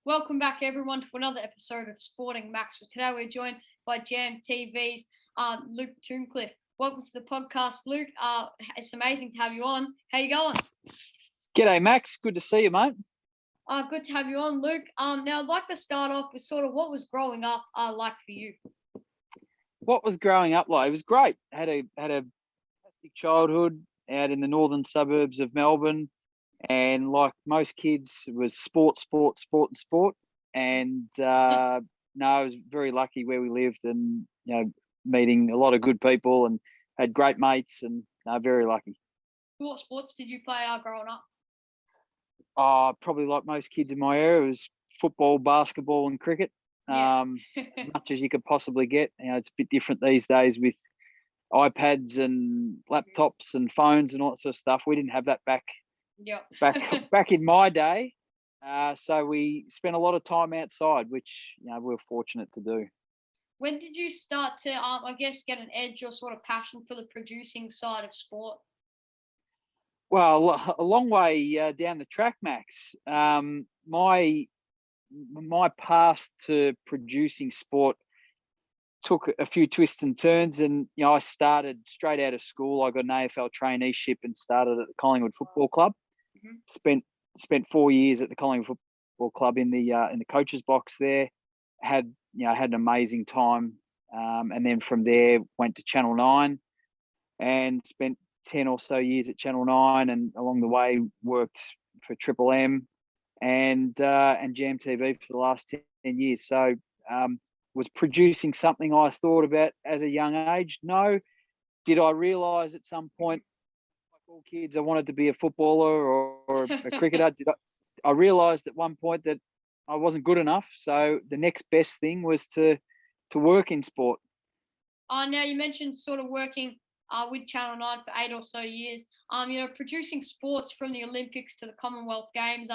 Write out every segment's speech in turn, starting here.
Welcome back, everyone, to another episode of Sporting Max. For today, we're joined by Jam TV's Luke Tunnecliffe. Welcome to the podcast, Luke. It's amazing to have you on. How you going? G'day, Max. Good to see you, mate. Good to have you on, Luke. Now, I'd like to start off with sort of what was growing up like for you. What was growing up like? It was great. Had a fantastic childhood out in the northern suburbs of Melbourne, and like most kids, it was sport, and sport. And I was very lucky where we lived, and meeting a lot of good people, and had great mates, and very lucky. What sports did you play growing up? Probably like most kids in my area, it was football, basketball, and cricket. Yeah. As much as you could possibly get. It's a bit different these days with iPads and laptops and phones and all that sort of stuff. We didn't have that back in my day. So we spent a lot of time outside, which we were fortunate to do. When did you start to, get an edge or sort of passion for the producing side of sport? Well, a long way down the track, Max. My path to producing sport took a few twists and turns, and I started straight out of school. I got an AFL traineeship and started at the Collingwood Football Club. Mm-hmm. Spent 4 years at the Collingwood Football Club in the coach's box there. Had an amazing time, and then from there went to Channel 9 and spent 10 or so years at Channel 9, and along the way worked for Triple M and Jam TV for the last 10 years. So was producing something I thought about as a young age? No. Did I realise at some point, like all kids, I wanted to be a footballer or a cricketer? I realised at one point that I wasn't good enough. So the next best thing was to work in sport. Now you mentioned sort of working with Channel 9 for 8 or so years. Producing sports from the Olympics to the Commonwealth Games.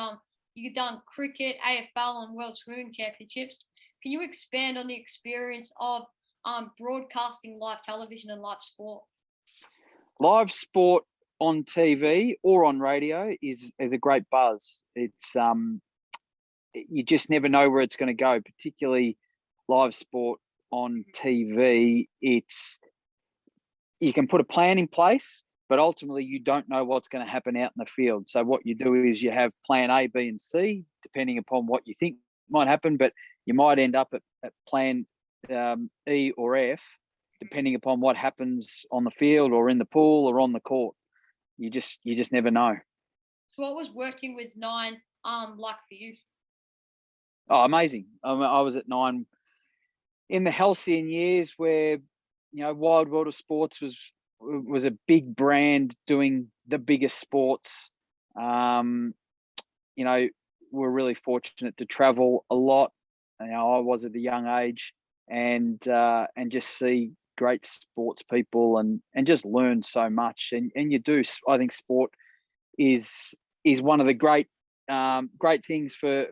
You've done cricket, AFL, and World Swimming Championships. Can you expand on the experience of broadcasting live television and live sport? Live sport on TV or on radio is a great buzz. It's you just never know where it's going to go, particularly live sport on TV. You can put a plan in place, but ultimately you don't know what's going to happen out in the field. So what you do is you have plan A, B, and C, depending upon what you think might happen, but you might end up at plan E or F, depending upon what happens on the field or in the pool or on the court. You just never know. So what was working with 9 like for you? Oh, amazing. I was at 9 in the halcyon years where, Wide World of Sports was a big brand doing the biggest sports. We're really fortunate to travel a lot. I was at a young age, and just see great sports people and just learn so much. And you do. I think sport is one of the great things for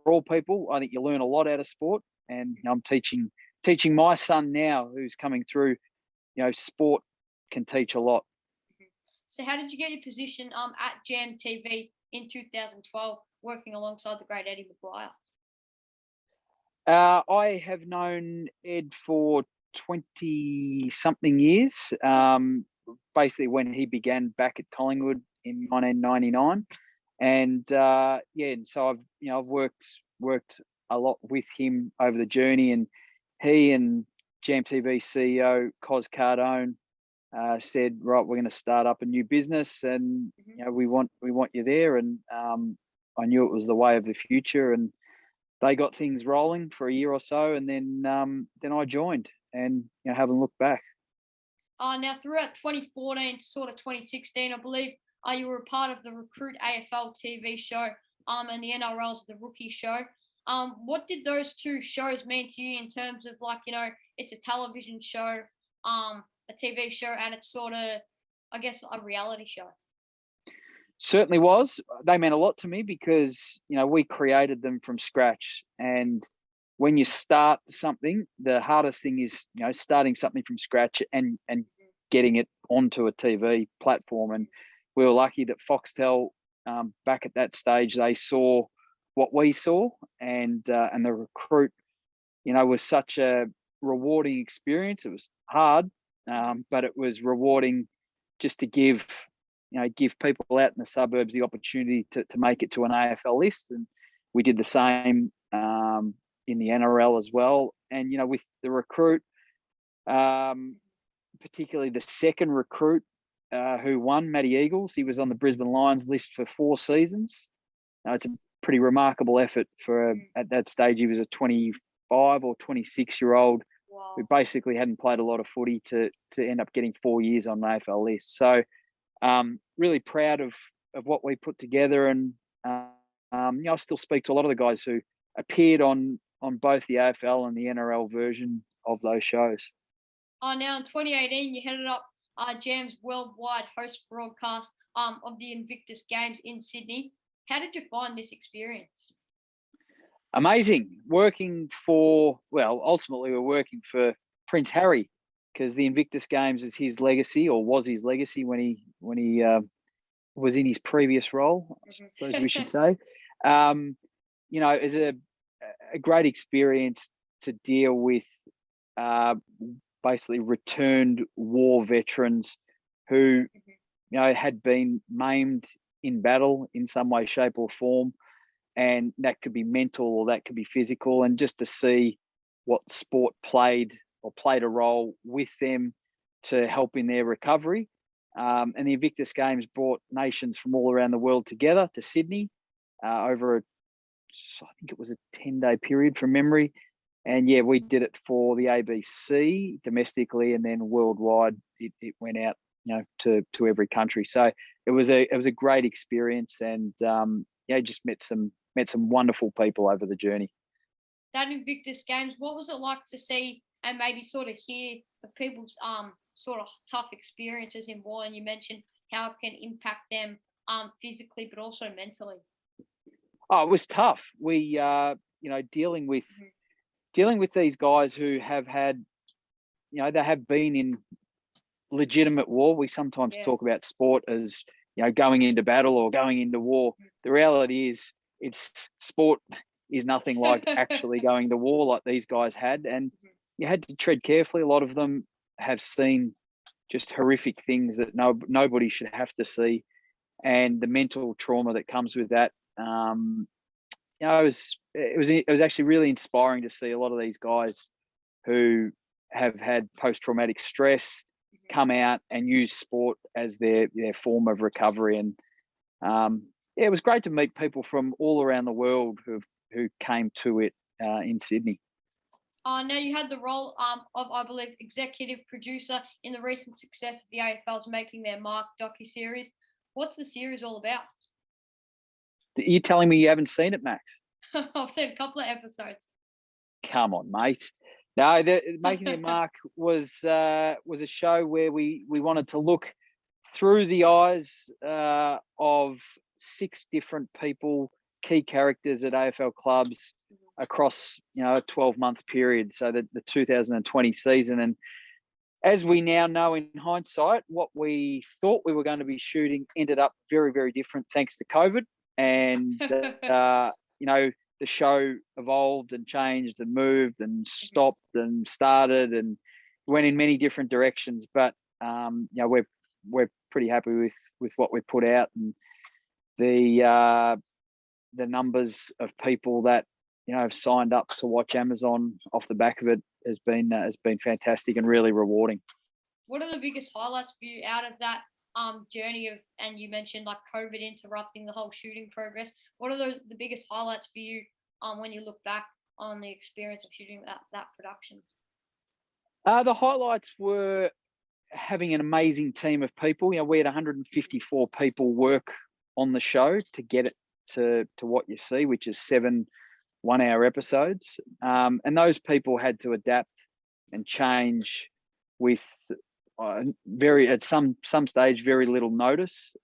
all people. I think you learn a lot out of sport, and I'm teaching my son now, who's coming through. Sport can teach a lot. So how did you get your position at Jam TV in 2012, working alongside the great Eddie McGuire? I have known Ed for 20-something years, basically when he began back at Collingwood in 1999. And and so I've worked a lot with him over the journey, and he and Jam TV CEO Cos Cardone said, right, we're going to start up a new business, and we want you there. And I knew it was the way of the future, and they got things rolling for a year or so, and then I joined, and haven't looked back. Now throughout 2014 to sort of 2016, I believe you were a part of the Recruit AFL TV show and the NRL's The Rookie Show. What did those two shows mean to you in terms of it's a television show, a TV show, and it's sort of, I guess, a reality show? Certainly was. They meant a lot to me because, we created them from scratch. And when you start something, the hardest thing is, starting something from scratch and getting it onto a TV platform. And we were lucky that Foxtel, back at that stage, they saw what we saw, and the recruit, was such a rewarding experience. It was hard, but it was rewarding just to give people out in the suburbs the opportunity to make it to an AFL list. And we did the same in the NRL as well. And, with the recruit, particularly the second recruit who won, Matty Eagles, he was on the Brisbane Lions list for 4 seasons. It's a pretty remarkable effort for, at that stage, he was a 25 or 26-year-old who basically hadn't played a lot of footy to end up getting 4 years on the AFL list. So really proud of what we put together. And, I still speak to a lot of the guys who appeared on both the AFL and the NRL version of those shows. Now in 2018, you headed up Jam's worldwide host broadcast of the Invictus Games in Sydney. How did you find this experience? Amazing. Ultimately we're working for Prince Harry, because the Invictus Games is his legacy, or was his legacy when he was in his previous role, I suppose we should say. It's a great experience to deal with basically returned war veterans who, had been maimed in battle in some way, shape or form. And that could be mental or that could be physical. And just to see what sport played a role with them to help in their recovery. And the Invictus Games brought nations from all around the world together to Sydney over I think it was a 10-day period from memory. And yeah, we did it for the ABC domestically, and then worldwide it went out, to every country. So it was a great experience, and just met some wonderful people over the journey. That Invictus Games, what was it like to see and maybe sort of hear of people's sort of tough experiences in war? And you mentioned how it can impact them physically, but also mentally. Oh, it was tough. We dealing with these guys who have had, they have been in legitimate war. We sometimes talk about sport as, going into battle or going into war. The reality is, sport is nothing like actually going to war like these guys had. And you had to tread carefully. A lot of them have seen just horrific things that nobody should have to see. And the mental trauma that comes with that, it was actually really inspiring to see a lot of these guys who have had post-traumatic stress come out and use sport as their form of recovery. And it was great to meet people from all around the world who came to it in Sydney. Now you had the role of, I believe, executive producer in the recent success of the AFL's Making Their Mark docu-series. What's the series all about? You're telling me you haven't seen it, Max? I've seen a couple of episodes. Come on, mate. No, Making Their Mark was a show where we wanted to look through the eyes of 6 different people, key characters at AFL clubs across a 12-month period, so the 2020 season. And as we now know in hindsight, what we thought we were going to be shooting ended up very, very different thanks to COVID. And the show evolved and changed and moved and stopped and started and went in many different directions. But we're pretty happy with what we put out, and the numbers of people that have signed up to watch Amazon off the back of it has been fantastic and really rewarding. What are the biggest highlights for you out of that journey of, and you mentioned like COVID interrupting the whole shooting progress? What are the biggest highlights for you when you look back on the experience of shooting that production? The highlights were having an amazing team of people. We had 154 people work on the show to get it to what you see, which is 7 one-hour episodes. And those people had to adapt and change with at some stage, very little notice.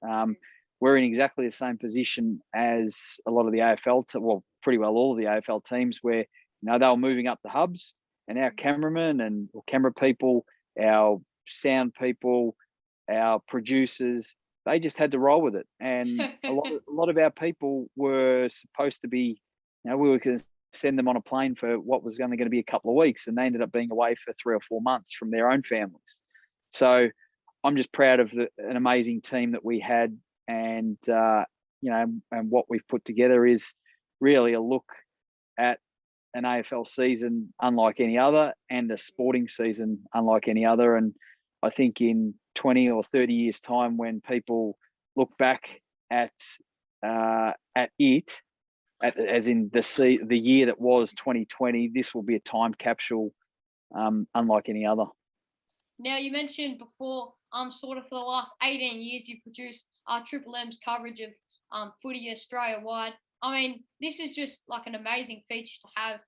We're in exactly the same position as a lot of the AFL, pretty well all of the AFL teams, where they were moving up the hubs, and our cameramen or camera people, our sound people, our producers, they just had to roll with it. And a lot of our people were supposed to be we were going to send them on a plane for what was only going to be a couple of weeks, and they ended up being away for 3 or 4 months from their own families. So I'm just proud of an amazing team that we had, and and what we've put together is really a look at an AFL season unlike any other, and a sporting season unlike any other. And I think in 20 or 30 years' time, when people look back at it, as in the year that was 2020, this will be a time capsule unlike any other. Now, you mentioned before, sort of for the last 18 years, you produced Triple M's coverage of footy Australia-wide. I mean, this is just like an amazing feature to have,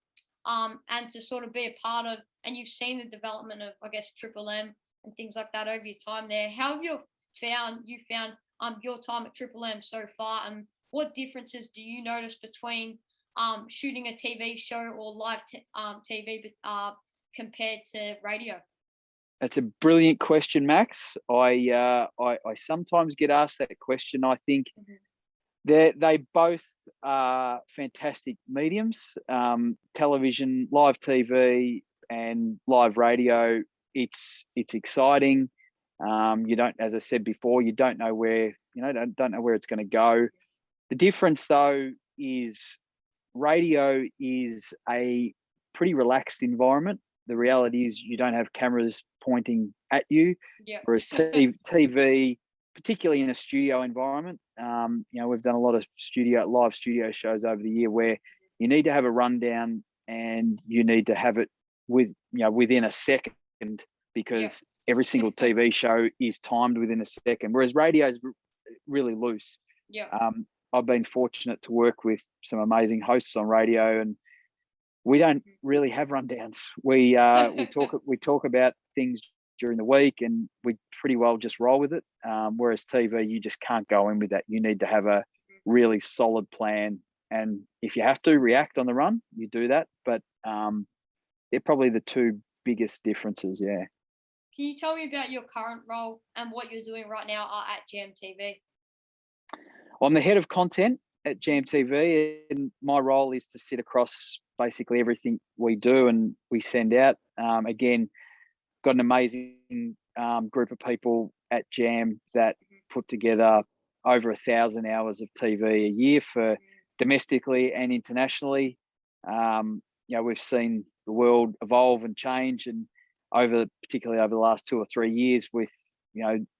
and to sort of be a part of. And you've seen the development of, I guess, Triple M and things like that over your time there. How have you found your time at Triple M so far, and what differences do you notice between shooting a TV show or live TV compared to radio? That's a brilliant question, Max. I sometimes get asked that question. I think they both are fantastic mediums. Television, live TV, and live radio. It's exciting. You don't, as I said before, you don't know where don't know where it's going to go. The difference, though, is radio is a pretty relaxed environment. The reality is you don't have cameras pointing at you, whereas TV, particularly in a studio environment, we've done a lot of live studio shows over the year where you need to have a rundown and you need to have it within a second, because every single TV show is timed within a second, whereas radio is really loose. I've been fortunate to work with some amazing hosts on radio, and we don't really have rundowns. We talk about things during the week, and we pretty well just roll with it. Whereas TV, you just can't go in with that. You need to have a really solid plan, and if you have to react on the run, you do that. But they're probably the two biggest differences. Yeah. Can you tell me about your current role and what you're doing right now at Jam TV? I'm the head of content at Jam TV, and my role is to sit across basically everything we do and we send out. Again, got an amazing group of people at Jam that put together over 1,000 hours of TV a year for domestically and internationally. We've seen the world evolve and change, and particularly over the last 2 or 3 years with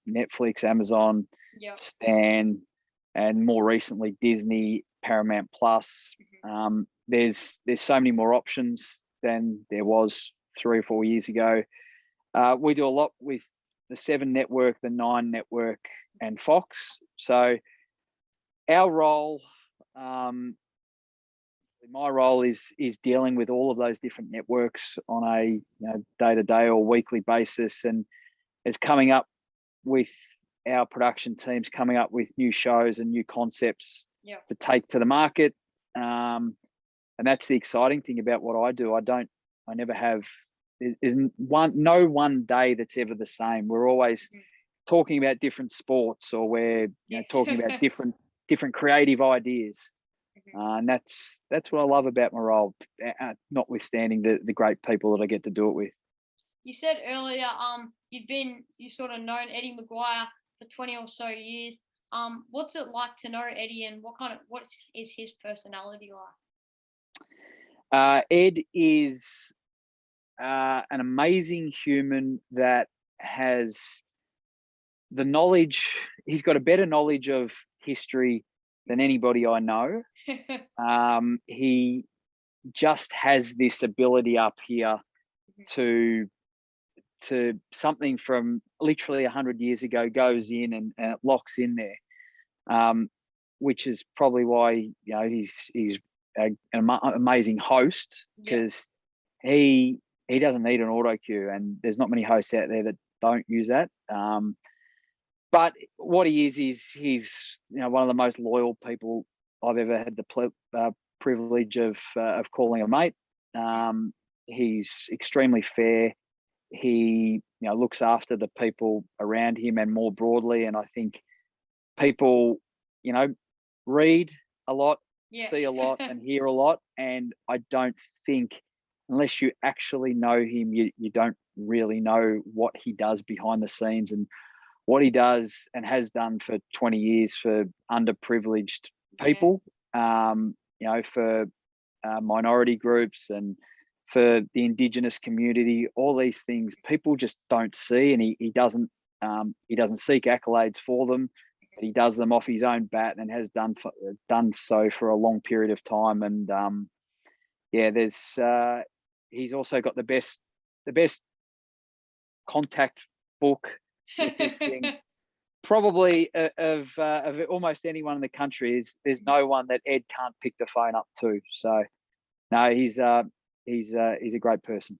Netflix, Amazon, Stan, and more recently Disney, Paramount Plus. There's so many more options than there was 3 or 4 years ago. We do a lot with the 7 network, the 9 network, and Fox. So our role, my role is dealing with all of those different networks on a day-to-day or weekly basis, and it's coming up with our production teams, coming up with new shows and new concepts to take to the market. And that's the exciting thing about what I do. I never have, there's no one day that's ever the same. We're always talking about different sports, or we're talking about different creative ideas. And that's what I love about my role, notwithstanding the great people that I get to do it with. You said earlier, you sort of known Eddie McGuire for 20 or so years. What's it like to know Eddie, and what is his personality like? Ed is an amazing human that has the knowledge. He's got a better knowledge of history than anybody I know. He just has this ability up here to something from literally 100 years ago goes in and it locks in there, which is probably why he's an amazing host, because he doesn't need an auto cue, and there's not many hosts out there that don't use that. But what he is he's one of the most loyal people I've ever had the privilege of calling a mate. He's extremely fair. He looks after the people around him and more broadly, and I think people read a lot see a lot and hear a lot. And I don't think, unless you actually know him, you don't really know what he does behind the scenes and what he does and has done for 20 years for underprivileged people, for minority groups and for the Indigenous community. All these things people just don't see, and he doesn't seek accolades for them. But he does them off his own bat and has done so for a long period of time. And he's also got the best contact book with this thing. Probably of almost anyone in the country. There's no one that Ed can't pick the phone up to. So no, he's a great person.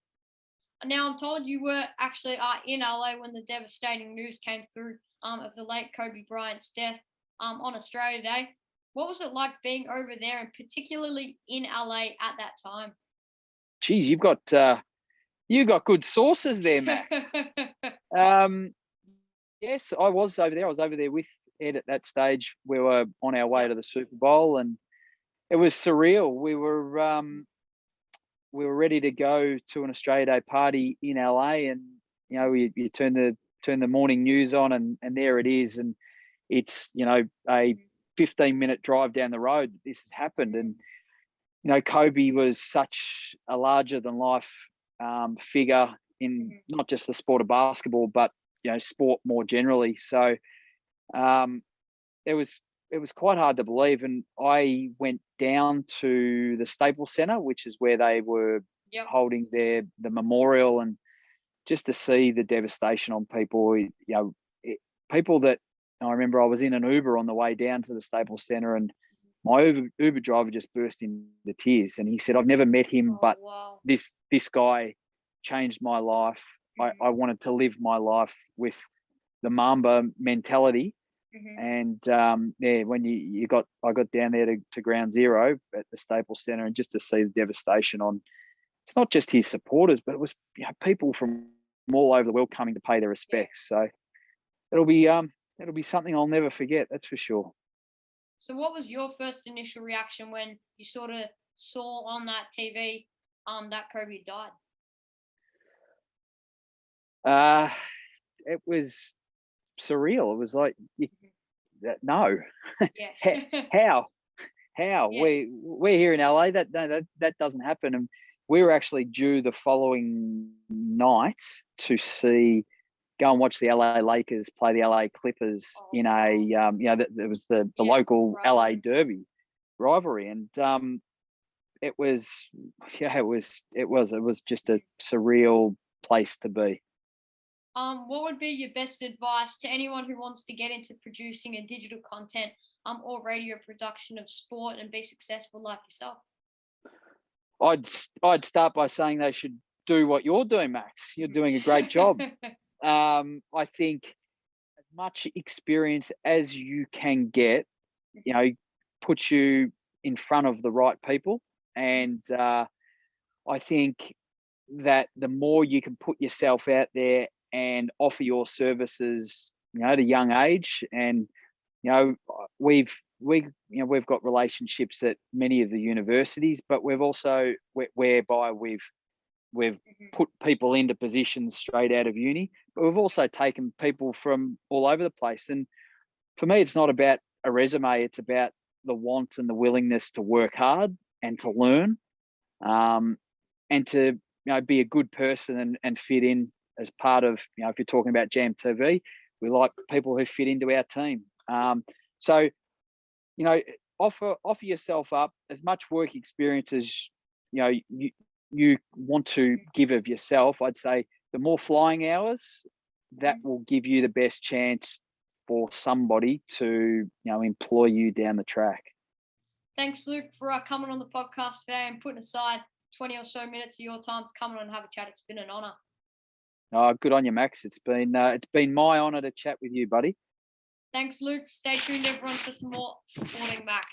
Now I'm told you were actually in LA when the devastating news came through of the late Kobe Bryant's death on Australia Day. What was it like being over there, and particularly in LA at that time? Geez, you've got good sources there, Max. Yes, I was over there. I was over there with Ed at that stage. We were on our way to the Super Bowl, and it was surreal. We were ready to go to an Australia Day party in LA, and you turn the morning news on, and there it is, and it's a 15-minute drive down the road that this has happened. And Kobe was such a larger than life figure in not just the sport of basketball, but sport more generally. So it was quite hard to believe. And I went down to the Staples Center, which is where they were holding the memorial, and just to see the devastation on people. People that I remember, I was in an Uber on the way down to the Staples Center, and my Uber driver just burst into tears, and he said, "I've never met him, but this guy changed my life. I wanted to live my life with the Mamba mentality." And when I got down there to ground zero at the Staples Center, and just to see the devastation on, it's not just his supporters, but it was people from all over the world coming to pay their respects. So it'll be something I'll never forget, that's for sure. So what was your first initial reaction when you sort of saw on that TV that Kobe died? It was surreal. It was like, no, how? We're here in LA. That doesn't happen. And we were actually due the following night to go and watch the LA Lakers play the LA Clippers in a there was the local LA Derby rivalry, and it was just a surreal place to be. What would be your best advice to anyone who wants to get into producing a digital content or radio production of sport and be successful like yourself? I'd start by saying they should do what you're doing, Max. You're doing a great job. I think as much experience as you can get, puts you in front of the right people. And I think that the more you can put yourself out there and offer your services, at a young age, and we've got relationships at many of the universities, but we've also whereby we've put people into positions straight out of uni, but we've also taken people from all over the place. And for me, it's not about a resume; it's about the want and the willingness to work hard and to learn, and to be a good person and fit in as part of, if you're talking about Jam TV, we like people who fit into our team. So offer yourself up as much work experience as you want to give of yourself. I'd say the more flying hours, that will give you the best chance for somebody to employ you down the track. Thanks, Luke, for coming on the podcast today and putting aside 20 or so minutes of your time to come on and have a chat. It's been an honor. Oh, good on you, Max. It's been my honor to chat with you, buddy. Thanks, Luke. Stay tuned, everyone, for some more Supporting Max.